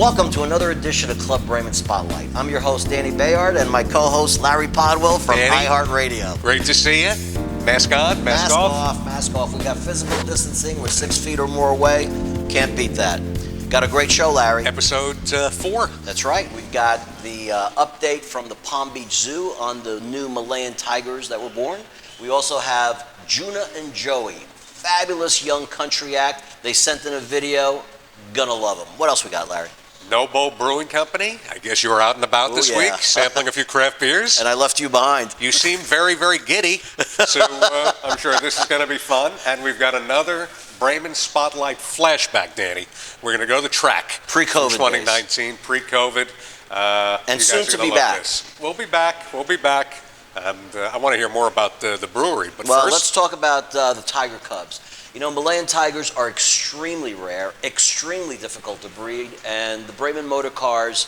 Welcome to another edition of Club Braman Spotlight. I'm your host, Danny Bayard, and my co-host, Larry Podwell from iHeartRadio. Great to see you. Mask on, mask off. Mask off. We got physical distancing. We're 6 feet or more away. Can't beat that. Got a great show, Larry. Episode 4. That's right. We've got the update from the Palm Beach Zoo on the new Malayan tigers that were born. We also have Juna and Joey, fabulous young country act. They sent in a video. Gonna love them. What else we got, Larry? Nobo Brewing Company. I guess you were out and about this week, sampling a few craft beers. And I left you behind. You seem very, very giddy. So I'm sure this is going to be fun. And we've got another Braman Spotlight flashback, Danny. We're going to go to the track. Pre-COVID 2019, days. Pre-COVID. And soon to be back. We'll be back. We'll be back. And I want to hear more about the brewery. But well, first, let's talk about the Tiger Cubs. You know, Malayan tigers are extremely rare, extremely difficult to breed, and the Braman Motorcars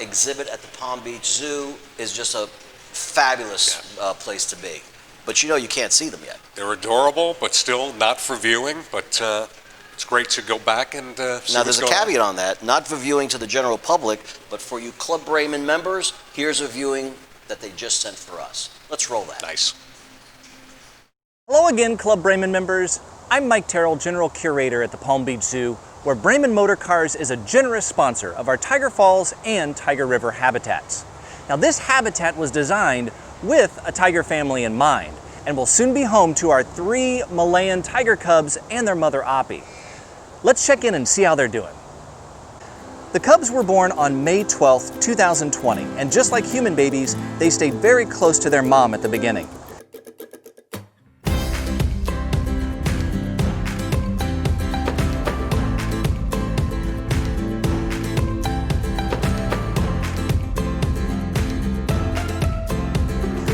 exhibit at the Palm Beach Zoo is just a fabulous place to be. But you know, you can't see them yet. They're adorable, but still not for viewing. But it's great to go back and see now, there's a caveat on that, not for viewing to the general public, but for you Club Braman members, here's a viewing that they just sent for us. Let's roll that. Nice. Hello again, Club Braman members. I'm Mike Terrell, General Curator at the Palm Beach Zoo, where Braman Motorcars is a generous sponsor of our Tiger Falls and Tiger River habitats. Now, this habitat was designed with a tiger family in mind and will soon be home to our 3 Malayan tiger cubs and their mother, Oppie. Let's check in and see how they're doing. The cubs were born on May 12th, 2020, and just like human babies, they stayed very close to their mom at the beginning.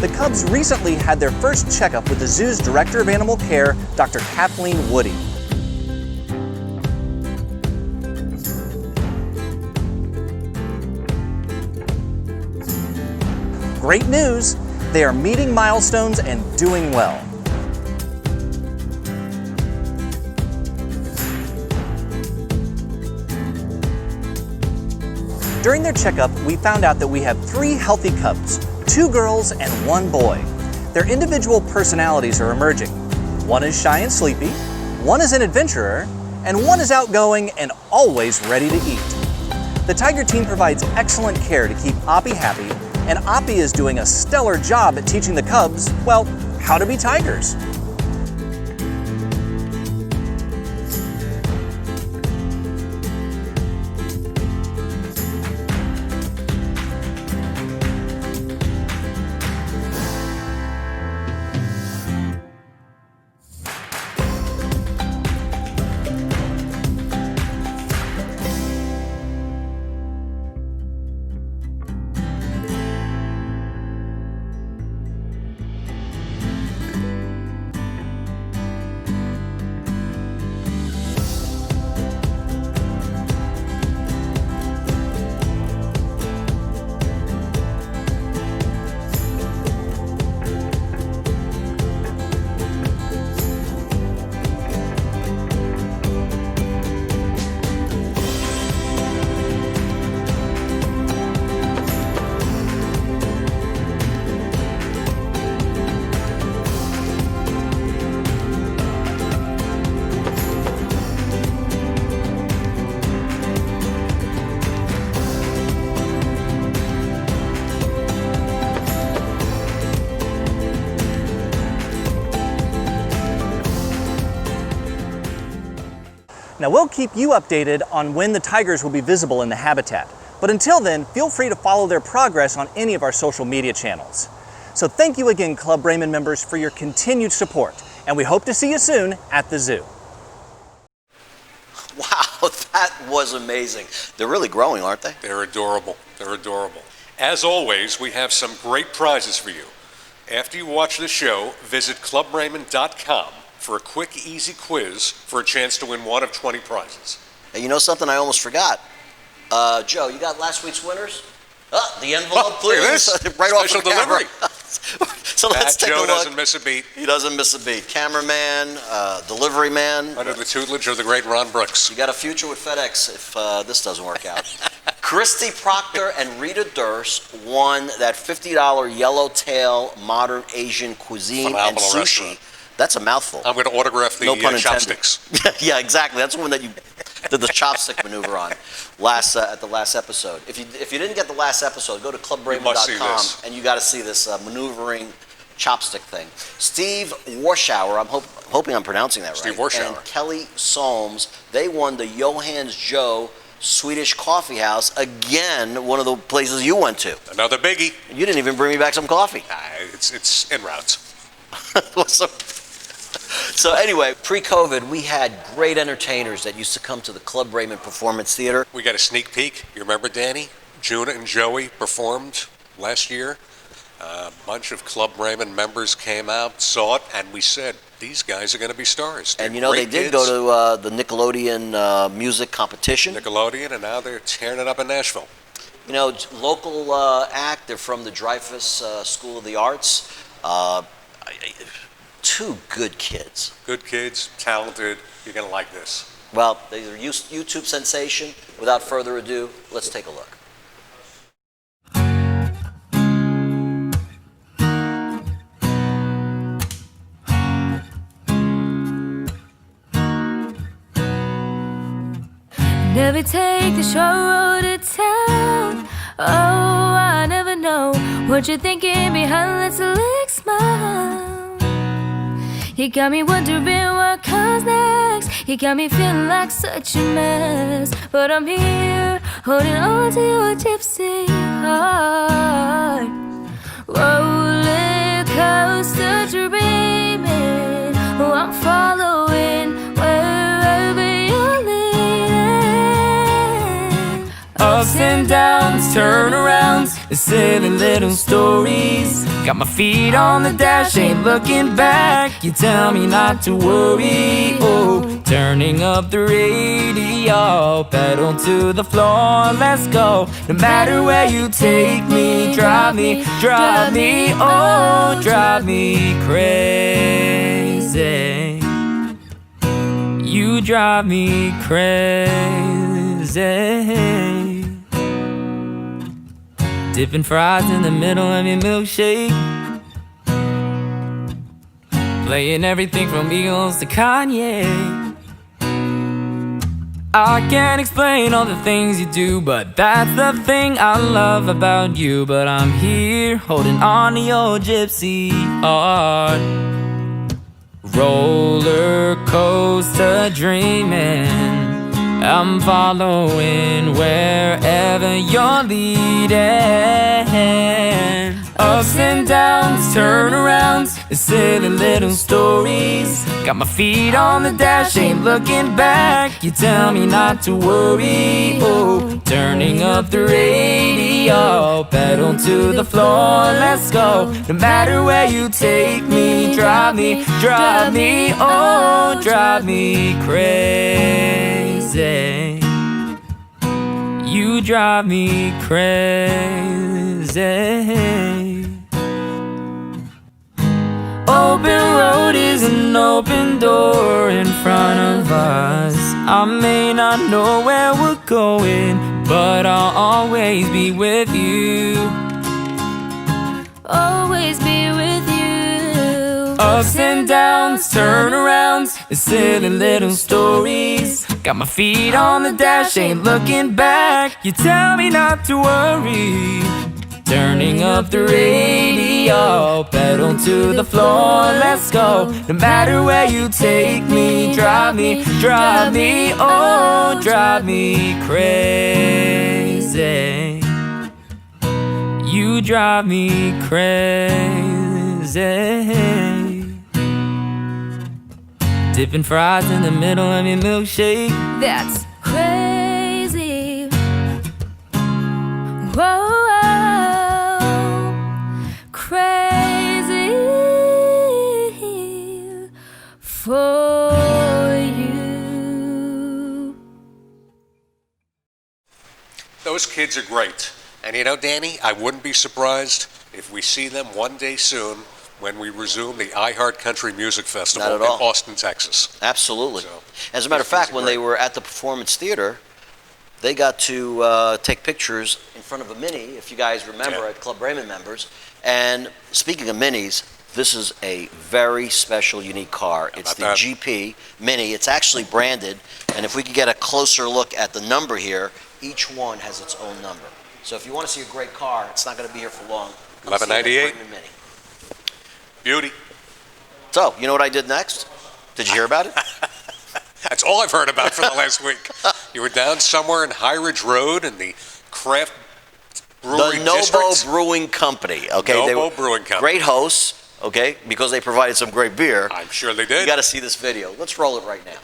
The cubs recently had their first checkup with the zoo's Director of Animal Care, Dr. Kathleen Woody. Great news! They are meeting milestones and doing well. During their checkup, we found out that we have 3 healthy cubs, 2 girls and 1 boy. Their individual personalities are emerging. One is shy and sleepy, one is an adventurer, and one is outgoing and always ready to eat. The Tiger team provides excellent care to keep Oppie happy, and Oppie is doing a stellar job at teaching the cubs, well, how to be tigers. Now, we'll keep you updated on when the tigers will be visible in the habitat. But until then, feel free to follow their progress on any of our social media channels. So thank you again, Club Braman members, for your continued support, and we hope to see you soon at the zoo. Wow, that was amazing. They're really growing, aren't they? They're adorable. They're adorable. As always, we have some great prizes for you. After you watch the show, visit clubbraman.com for a quick, easy quiz for a chance to win one of 20 prizes. And you know something I almost forgot? Joe, you got last week's winners? The envelope, please. Look at this. Right off Special the camera. delivery. So let's take a Joe look. doesn't miss a beat. He doesn't miss a beat. Cameraman, delivery man. Under the tutelage of the great Ron Brooks. You got a future with FedEx if this doesn't work out. Christy Proctor and Rita Durst won that $50 yellowtail modern Asian cuisine and Phenomenal sushi. restaurant. That's a mouthful. I'm going to autograph the No pun intended. chopsticks. Yeah, exactly. That's the one that you did the chopstick maneuver on at the last episode. If you didn't get the last episode, go to You must see clubbraman.com this. and you got to see this maneuvering chopstick thing. Steve Warschauer, I'm hoping I'm pronouncing that Steve right. Warschauer. And Kelly Solms, they won the Johannes Joe Swedish Coffee House, again, one of the places you went to. Another biggie. You didn't even bring me back some coffee. It's en route. So anyway, pre-COVID, we had great entertainers that used to come to the Club Raymond Performance Theater. We got a sneak peek. You remember, Danny? Juna and Joey performed last year. A bunch of Club Raymond members came out, saw it, and we said, these guys are going to be stars. They're And you know, they great did kids. go to the Nickelodeon music competition. Nickelodeon, and now they're tearing it up in Nashville. You know, local act, they're from the Dreyfus School of the Arts. Two good kids. Good kids, talented. You're going to like this. Well, they're a YouTube sensation. Without further ado, let's take a look. Never take the short road to town. Oh, I never know what you're thinking behind that slick smile. You got me wondering what comes next. You got me feeling like such a mess. But I'm here, holding on to your gypsy heart. Roller coaster dreaming. Oh, I'm following wherever you're leading. Ups and downs, turnarounds, and silly little stories. Got my feet on the dash, ain't looking back. You tell me not to worry. Oh, turning up the radio, pedal to the floor, let's go. No matter where you take me, drive me, oh, drive me crazy. You drive me crazy. Dipping fries in the middle of your milkshake. Playing everything from Eagles to Kanye. I can't explain all the things you do, but that's the thing I love about you. But I'm here, holding on to your gypsy heart. Roller coaster dreaming. I'm following wherever you're leading. Ups and downs, turnarounds, and silly little stories. Got my feet on the dash, ain't looking back. You tell me not to worry. Oh, turning up the radio, pedal to the floor, let's go. No matter where you take me, drive me, oh, drive me crazy. You drive me crazy. Open road is an open door in front of us. I may not know where we're going, but I'll always be with you. Always be with you. Ups and downs, turnarounds, and silly little stories. Got my feet on the dash, ain't looking back. You tell me not to worry. Turning up the radio, pedal to the floor, let's go. No matter where you take me, drive me, oh, drive me crazy. You drive me crazy. Dipping fries in the middle of your milkshake. That's crazy. Whoa, crazy for you. Those kids are great. And you know, Danny, I wouldn't be surprised if we see them one day soon when we resume the iHeart Country Music Festival Not in at all. Austin, Texas. Absolutely. So, As a matter of these things fact, are when great. they were at the Performance Theater, they got to take pictures in front of a Mini, if you guys remember, Yeah. at Club Braman members. And speaking of Minis, this is a very special, unique car. It's about the that? GP Mini. It's actually branded, and if we could get a closer look at the number here, each one has its own number. So if you want to see a great car, it's not going to be here for long. Come see it at 1198. Braman Mini. Beauty. So, you know what I did next? Did you hear about it? That's all I've heard about for the last week. You were down somewhere in High Ridge Road in the craft brewery The Nobo districts? Brewing Company. Okay, they Nobo were Brewing Company. great hosts. Okay, because they provided some great beer. I'm sure they You did. got to see this video. Let's roll it right now.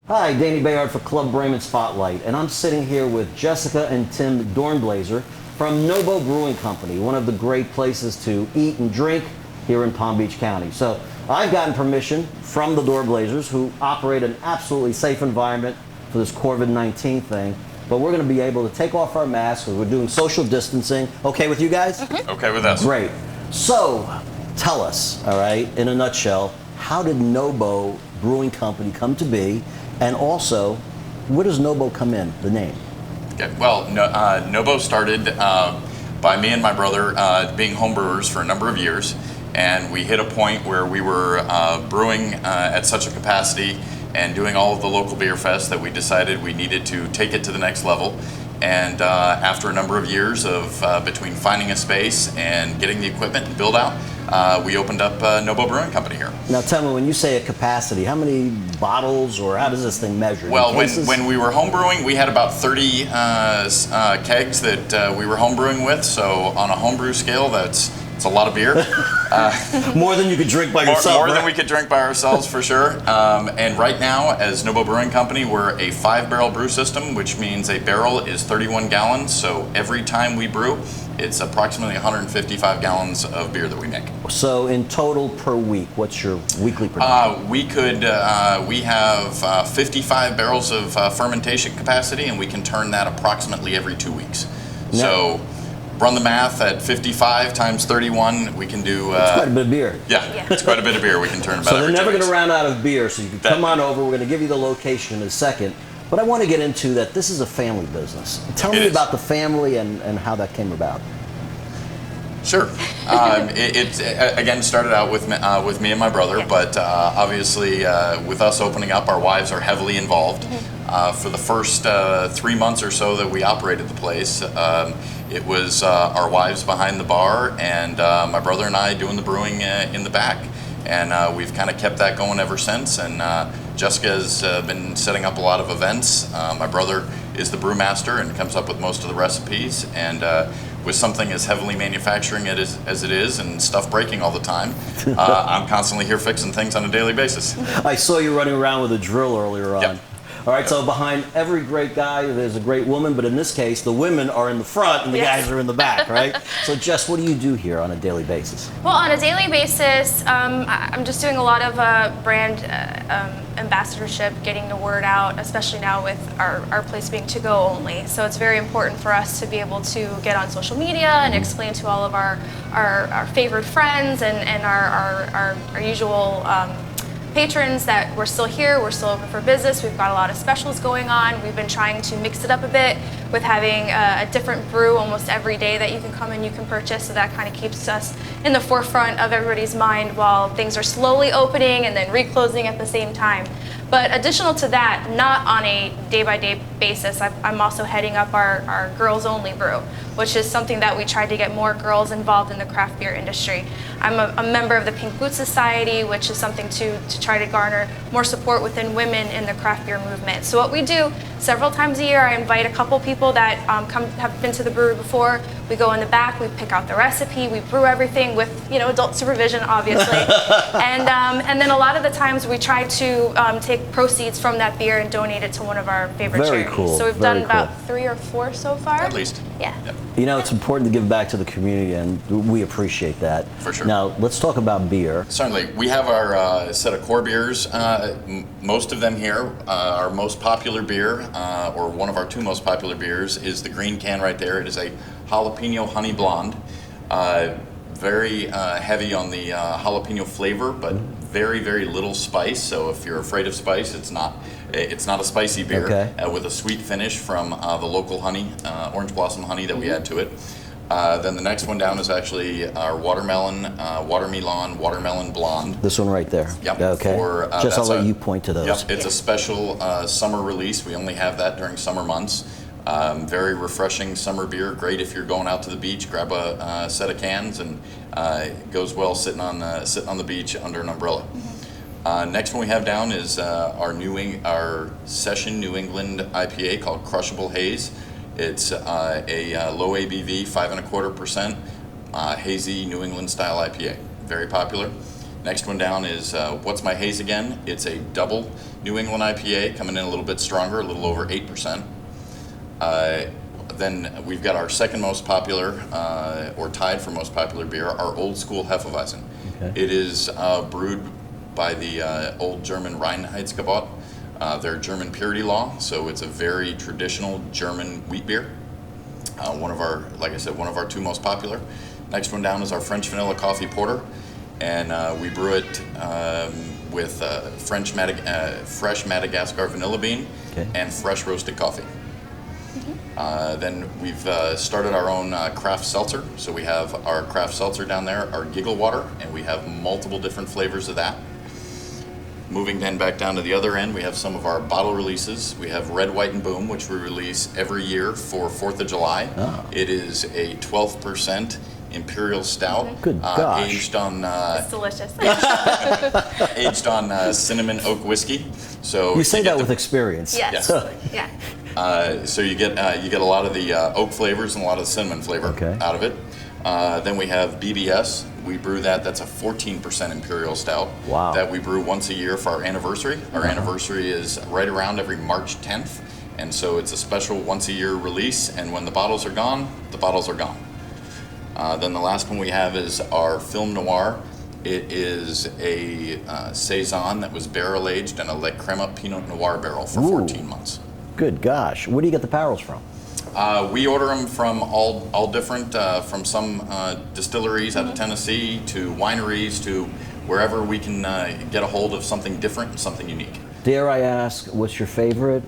Hi, Danny Bayard for Club Braman Spotlight, and I'm sitting here with Jessica and Tim Dornblazer from Nobo Brewing Company, one of the great places to eat and drink here in Palm Beach County. So I've gotten permission from the Dornblazers, who operate an absolutely safe environment for this COVID-19 thing, but we're going to be able to take off our masks because we're doing social distancing. Okay with you guys? Okay with us. Great. So, tell us, all right, in a nutshell, how did Nobo Brewing Company come to be? And also, where does Nobo come in, the name? Okay. Well, Nobo started by me and my brother being home brewers for a number of years, and we hit a point where we were brewing at such a capacity and doing all of the local beer fests that we decided we needed to take it to the next level. And after a number of years of between finding a space and getting the equipment and build out, we opened up Nobo Brewing Company here. Now tell me, when you say a capacity, how many bottles or how does this thing measure? Well, In cases? when we were home brewing, we had about 30 kegs that we were home brewing with. So on a homebrew scale, it's a lot of beer. More than you could drink by More, yourself, more right? than we could drink by ourselves, for sure. And right now, as Nobo Brewing Company, we're a 5-barrel brew system, which means a barrel is 31 gallons. So every time we brew, it's approximately 155 gallons of beer that we make. So in total per week, what's your weekly production? We have 55 barrels of fermentation capacity, and we can turn that approximately every 2 weeks. So run the math at 55 times 31, we can do... It's quite a bit of beer. Yeah, it's quite a bit of beer we can turn about So they're every 2 never going weeks. to round out of beer, so you can come on over. We're going to give you the location in a second. But I want to get into that this is a family business. Tell me It is. about the family and how that came about. Sure. It again started out with me and my brother, but obviously with us opening up, our wives are heavily involved. For the first 3 months or so that we operated the place, it was our wives behind the bar and my brother and I doing the brewing in the back. And we've kind of kept that going ever since. And Jessica has been setting up a lot of events. My brother is the brewmaster and comes up with most of the recipes. And with something as heavily manufacturing as it is and stuff breaking all the time, I'm constantly here fixing things on a daily basis. I saw you running around with a drill earlier on. Yep. All right, so behind every great guy, there's a great woman, but in this case, the women are in the front and the guys are in the back, right? So, Jess, what do you do here on a daily basis? Well, on a daily basis, I'm just doing a lot of brand ambassadorship, getting the word out, especially now with our place being to-go only. So it's very important for us to be able to get on social media and explain to all of our favorite friends and our usual patrons that we're still here, we're still open for business, we've got a lot of specials going on. We've been trying to mix it up a bit with having a different brew almost every day that you can come and you can purchase, so that kind of keeps us in the forefront of everybody's mind while things are slowly opening and then reclosing at the same time. But additional to that, not on a day-by-day basis, I'm also heading up our girls-only brew, which is something that we tried to get more girls involved in the craft beer industry. I'm a member of the Pink Boot Society, which is something to try to garner more support within women in the craft beer movement. So what we do several times a year, I invite a couple people that have been to the brewery before. We go in the back, we pick out the recipe, we brew everything with adult supervision, obviously. And then a lot of the times we try to take proceeds from that beer and donate it to one of our favorite Very charities. cool, So we've very done about 3 or 4 so far. At least. Yeah. Yep. It's important to give back to the community, and we appreciate that. For sure. Now, let's talk about beer. Certainly. We have our set of core beers. Most of them here. Our most popular beer, or one of our 2 most popular beers, is the green can right there. It is a jalapeno honey blonde. very heavy on the jalapeno flavor, but very, very little spice. So if you're afraid of spice, it's not a spicy beer. Okay. With a sweet finish from the local honey, orange blossom honey that we add to it. Then the next one down is actually our watermelon blonde. This one right there. Yep. Okay. Just I'll let you point to those. Yep. It's a special summer release. We only have that during summer months. Very refreshing summer beer. Great if you're going out to the beach. Grab a set of cans, and it goes well sitting on the beach under an umbrella. Next one we have down is our session New England IPA called Crushable Haze. It's a low ABV, 5.25%, hazy New England style IPA. Very popular. Next one down is What's My Haze Again? It's a double New England IPA, coming in a little bit stronger, a little over 8%. Then we've got our second most popular, or tied for most popular beer, our Old School Hefeweizen. Okay. It is brewed by the old German Reinheitsgebot. Their German purity law, so it's a very traditional German wheat beer. One of our two most popular. Next one down is our French vanilla coffee porter, and we brew it with fresh Madagascar vanilla bean and fresh roasted coffee. Then we've started our own craft seltzer. So we have our craft seltzer down there, our Giggle Water, and we have multiple different flavors of that. Moving then back down to the other end, we have some of our bottle releases. We have Red, White, and Boom, which we release every year for 4th of July. Oh. It is a 12% Imperial Stout. Good gosh. Aged on It's delicious. aged on cinnamon oak whiskey. So You say get that with experience. Yes. Yeah. So you get a lot of the oak flavors and a lot of the cinnamon flavor out of it. Then we have BBS. We brew that's a 14% Imperial Stout. Wow. That we brew once a year for our anniversary. Our anniversary is right around every March 10th. And so it's a special once a year release. And when the bottles are gone, the bottles are gone. Then the last one we have is our Film Noir. It is a Saison that was barrel aged in a Le Crema Pinot Noir barrel for 14 months. Good gosh. Where do you get the barrels from? We order them from all different, from some distilleries out of Tennessee to wineries to wherever we can get a hold of something different and something unique. Dare I ask, what's your favorite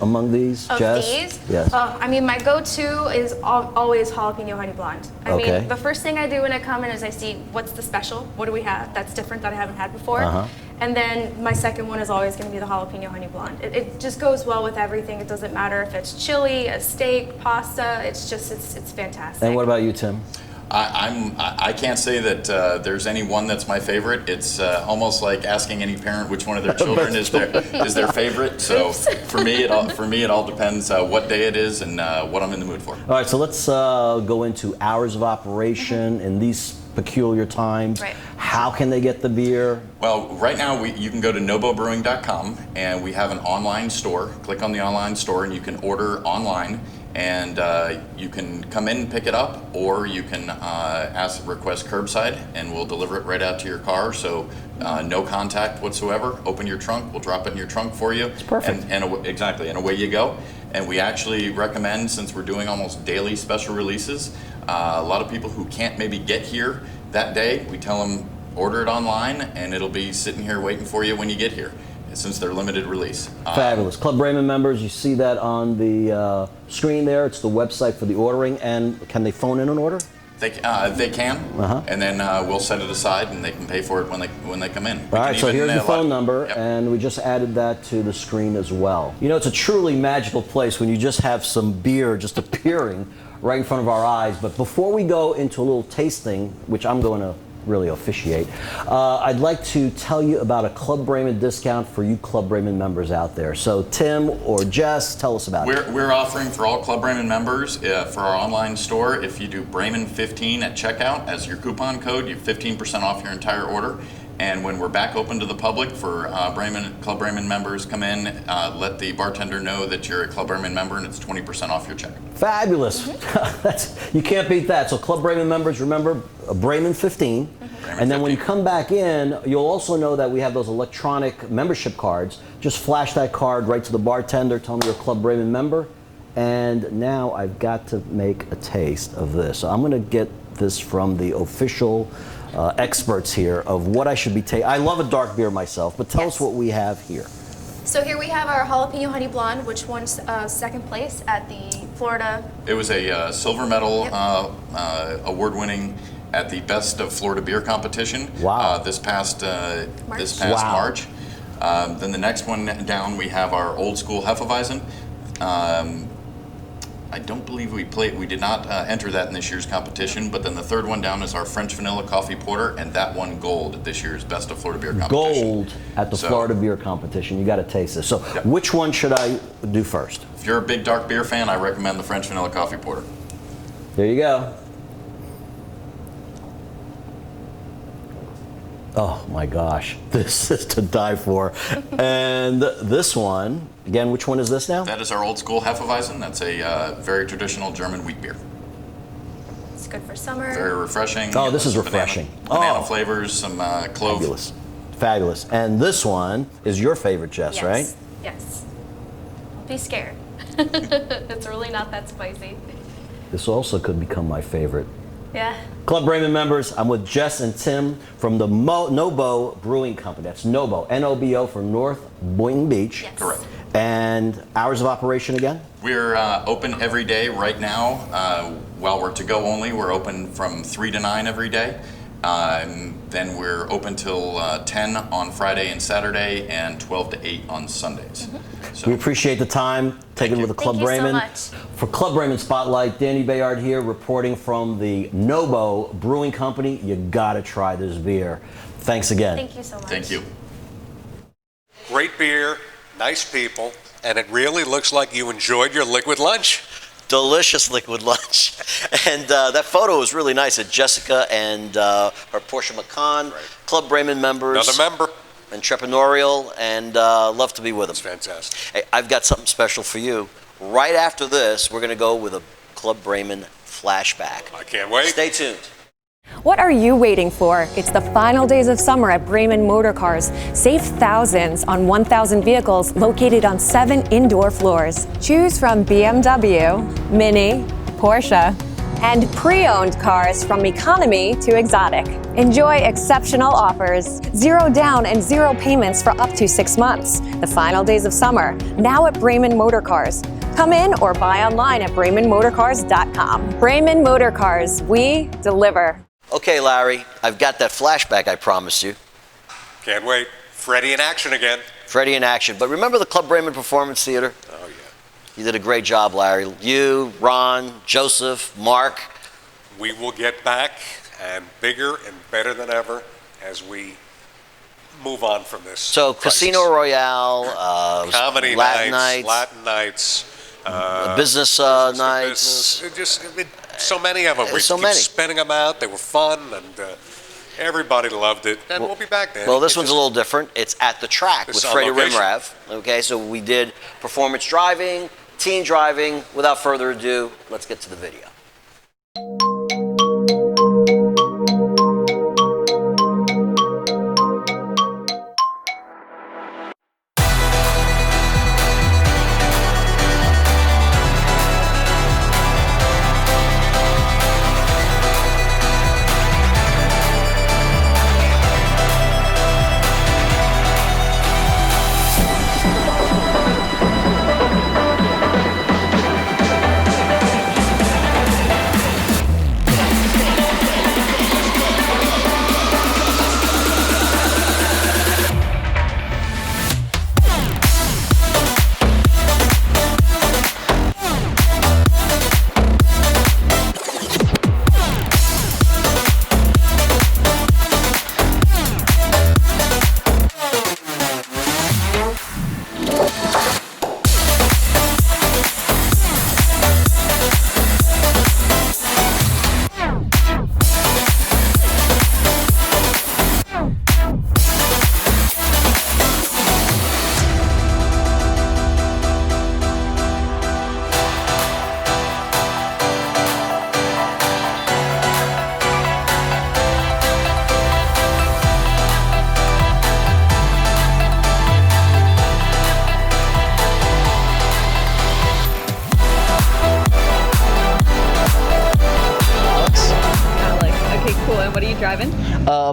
among these, Of Jess? these? Yes. I mean, my go-to is always jalapeno honey blonde. I Okay. mean, the first thing I do when I come in is I see what's the special, what do we have that's different that I haven't had before. And then my second one is always going to be the jalapeno honey blonde. It just goes well with everything. It doesn't matter if it's chili, a steak, pasta. It's fantastic. And what about you, Tim? I can't say that there's any one that's my favorite. It's almost like asking any parent which one of their children is their favorite. So for me, it all depends what day it is and what I'm in the mood for. All right, so let's go into hours of operation in these peculiar times. Right. How can they get the beer? Well, right now you can go to nobobrewing.com and we have an online store. Click on the online store and you can order online. And you can come in and pick it up, or you can request curbside, and we'll deliver it right out to your car. So no contact whatsoever. Open your trunk, we'll drop it in your trunk for you. It's perfect. Exactly, and away you go. And we actually recommend, since we're doing almost daily special releases, a lot of people who can't maybe get here that day, we tell them order it online, and it'll be sitting here waiting for you when you get here, since they're limited release. Fabulous. Club Braman members, you see that on the screen there. It's the website for the ordering. And can they phone in an order? They can, and then we'll set it aside, and they can pay for it when they come in. All right, so here's the phone number, and we just added that to the screen as well. You know, it's a truly magical place when you just have some beer just appearing right in front of our eyes. But before we go into a little tasting, which I'm going to really officiate, I'd like to tell you about a Club Braman discount for you Club Braman members out there. So Tim or Jess, tell us about it. We're offering for all Club Braman members for our online store, if you do Braman15 at checkout as your coupon code, you have 15% off your entire order. And when we're back open to the public for Club Braman members, come in, let the bartender know that you're a Club Braman member, and it's 20% off your check. Fabulous. You can't beat that. So Club Braman members, remember Braman15. And then when you come back in, you'll also know that we have those electronic membership cards. Just flash that card right to the bartender, tell them you're a Club Braman member. And now I've got to make a taste of this. So I'm going to get this from the official experts here of what I should be taking. I love a dark beer myself, but tell us what we have here. So here we have our jalapeno honey blonde, which won second place at the Florida. It was a silver medal award-winning at the Best of Florida Beer competition. Wow. This past March. March. Then the next one down, we have our old school Hefeweizen. I don't believe we did not enter that in this year's competition, but then the third one down is our French Vanilla Coffee Porter, and that won gold at this year's Best of Florida Beer competition. Gold at the Florida Beer competition. You got to taste this. So which one should I do first? If you're a big dark beer fan, I recommend the French Vanilla Coffee Porter. There you go. Oh my gosh, this is to die for. And this one, again, which one is this now? That is our old school Hefeweizen. That's a very traditional German wheat beer. It's good for summer. Very refreshing. Oh, this is Some refreshing. Banana flavors, some clove. Fabulous. Fabulous. And this one is your favorite, Jess, Yes. right? Yes. Don't be scared. It's really not that spicy. This also could become my favorite. Yeah. Club Braman members, I'm with Jess and Tim from the Nobo Brewing Company. That's Nobo, N-O-B-O for North Boynton Beach. Yes. Correct. And hours of operation again? We're open every day right now. While we're to-go only, we're open from 3 to 9 every day. Then we're open till 10 on Friday and Saturday, and 12 to 8 on Sundays. We appreciate the time taken with the Club Thank you so Braman. much. For Club Braman Spotlight, Danny Bayard here reporting from the Nobo Brewing Company. You gotta try this beer. Thanks again. Thank you so much. Thank you. Great beer, nice people, and it really looks like you enjoyed your liquid lunch. Delicious liquid lunch. And that photo was really nice of Jessica and her Portia McCann, Club Braman members. Another member. Entrepreneurial, and love to be with them. It's fantastic. Hey, I've got something special for you. Right after this, we're going to go with a Club Braman flashback. I can't wait. Stay tuned. What are you waiting for? It's the final days of summer at Braman Motorcars. Save thousands on 1,000 vehicles located on 7 indoor floors. Choose from BMW, Mini, Porsche, and pre-owned cars from economy to exotic. Enjoy exceptional offers, 0 down and 0 payments for up to 6 months. The final days of summer, now at Braman Motorcars. Come in or buy online at BramanMotorcars.com. Braman Motorcars, we deliver. Okay, Larry, I've got that flashback I promised you. Can't wait. Freddie in action again. Freddie in action. But remember the Club Braman Performance Theater? Oh, yeah. You did a great job, Larry. You, Ron, Joseph, Mark. We will get back and bigger and better than ever as we move on from this. So, crisis. Casino Royale, Comedy Latin nights, nights, Latin nights, business business to nights. business. So many of them. We So keep many. spinning them out. They were fun, and everybody loved it. And we'll be back then. Well, this one's a little different. It's at the track This with is on Freddie location. Rimrav. Okay, so we did performance driving, teen driving. Without further ado, let's get to the video. driving?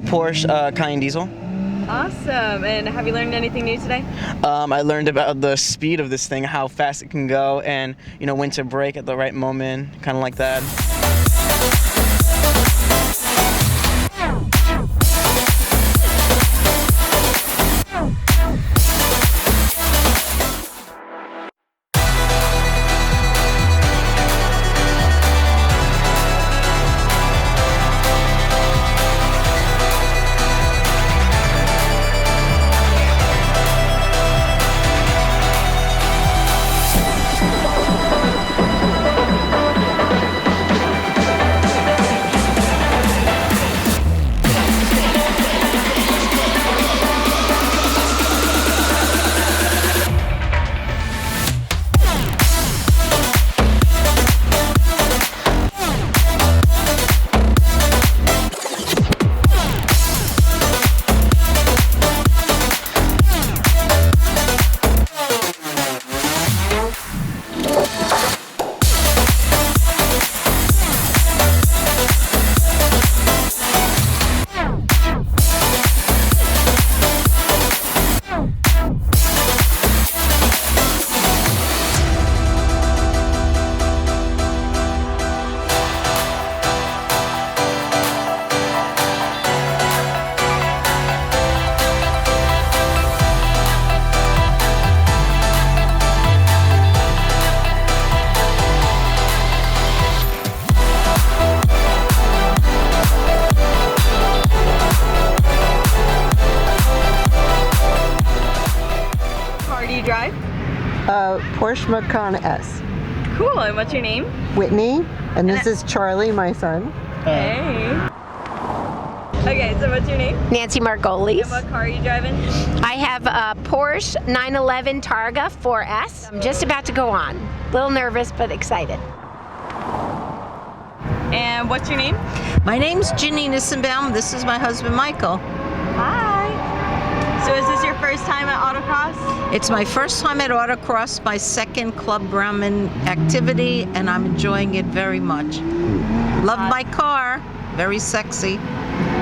Porsche Cayenne Diesel. Awesome. And have you learned anything new today? I learned about the speed of this thing, how fast it can go, and when to brake at the right moment, kind of like that. Porsche Macan S. Cool, and what's your name? Whitney, and this is Charlie, my son. Hey. Okay, so what's your name? Nancy Margolis. And what car are you driving? I have a Porsche 911 Targa 4S. I'm just about to go on. A little nervous, but excited. And what's your name? My name's Janine Nissenbaum. This is my husband, Michael. Hi. So is this your first time at Autocross? It's my first time at Autocross, my second Club Braman activity, and I'm enjoying it very much. Love my car, very sexy.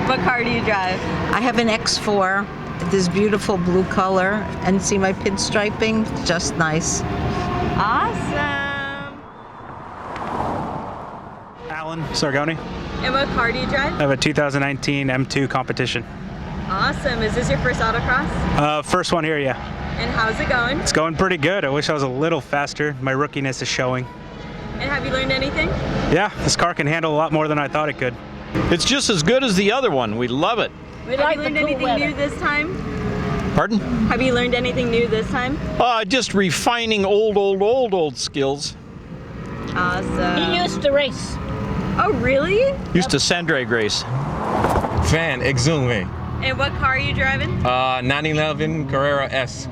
What car do you drive? I have an X4, this beautiful blue color, and see my pinstriping? Just nice. Awesome. Alan Sargoni. And what car do you drive? I have a 2019 M2 competition. Awesome. Is this your first Autocross? First one here, yeah. And how's it going? It's going pretty good. I wish I was a little faster. My rookiness is showing. And have you learned anything? Yeah, this car can handle a lot more than I thought it could. It's just as good as the other one. We love it. Have you learned anything new this time? Pardon? Have you learned anything new this time? Just refining old skills. Awesome. He used to race. Oh, really? Used to sand drag race. Fan, Exume. And what car are you driving? 911 Carrera S.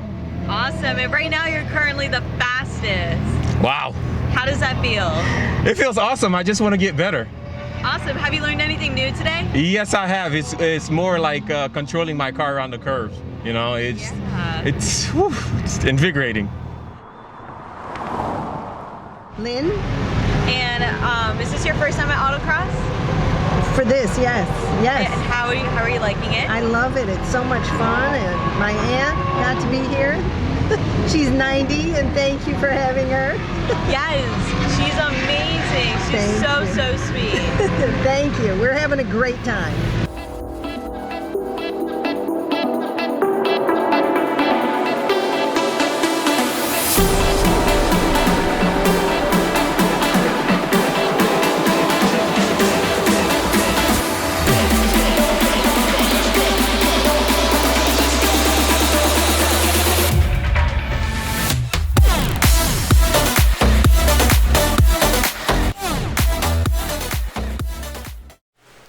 Awesome. And right now you're currently the fastest. Wow. How does that feel? It feels awesome. I just want to get better. Awesome. Have you learned anything new today? Yes, I have. It's more like controlling my car around the curves. You know, it's invigorating. Lynn? And is this your first time at Autocross? For this, yes. And how are you liking it? I love it. It's so much fun, and my aunt got to be here. She's 90, and thank you for having her. Yes, she's amazing. She's so sweet. Thank you. We're having a great time.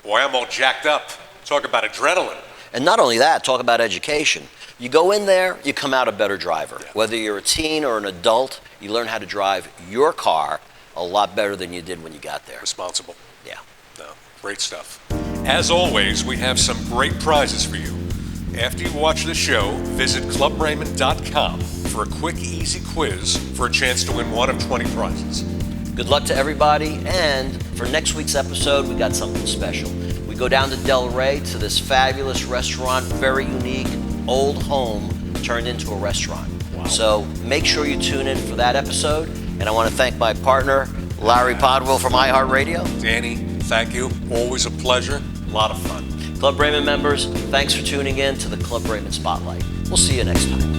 Boy, I'm all jacked up. Talk about adrenaline. And not only that, talk about education. You go in there, you come out a better driver. Yeah. Whether you're a teen or an adult, you learn how to drive your car a lot better than you did when you got there. Responsible. Yeah. No, great stuff. As always, we have some great prizes for you. After you watch the show, visit clubbraman.com for a quick, easy quiz for a chance to win one of 20 prizes. Good luck to everybody, and for next week's episode, we got something special. We go down to Del Rey to this fabulous restaurant, very unique, old home turned into a restaurant. Wow. So make sure you tune in for that episode. And I want to thank my partner, Larry Podwell from iHeartRadio. Danny, thank you. Always a pleasure. A lot of fun. Club Braman members, thanks for tuning in to the Club Braman Spotlight. We'll see you next time.